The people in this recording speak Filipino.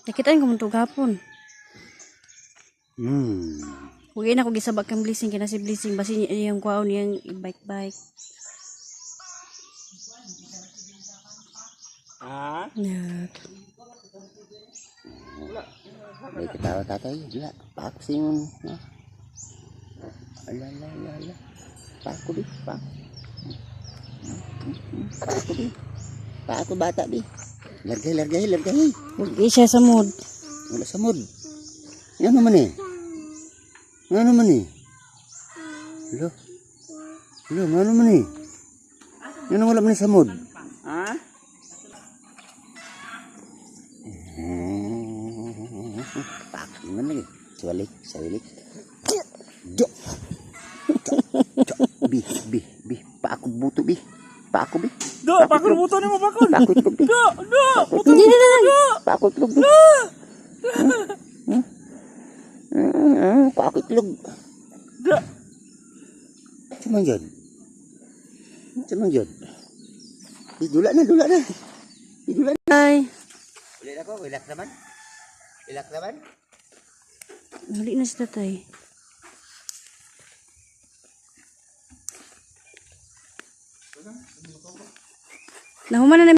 Nakitaan ko mong gapon. Huwag na ako gisabak kang blessing kaya si blessing basi niya yung kwaon niyang bike. Net. May ketawa tatay, gila, paksin. Ala. Pako di, pak. Pako di. Pako bata di. Largay. Huwag siya sa mood. Wala sa mood. Yan naman eh. Ano naman eh? Hello, ano naman eh? Yan wala man sa mood. Ha? Pak, gimana lagi? Sawalik. Jo. Bi. Pak aku butuh bi. Pak aku bi. Do, pakul buto ni mo pakul. Pak aku itlog bi. Do, buto. Pak aku itlog bi. Pak aku itlog. Do. Cuman jod. Dula na. Ay. Ilak naman. Huli na si tatay. Nahuman na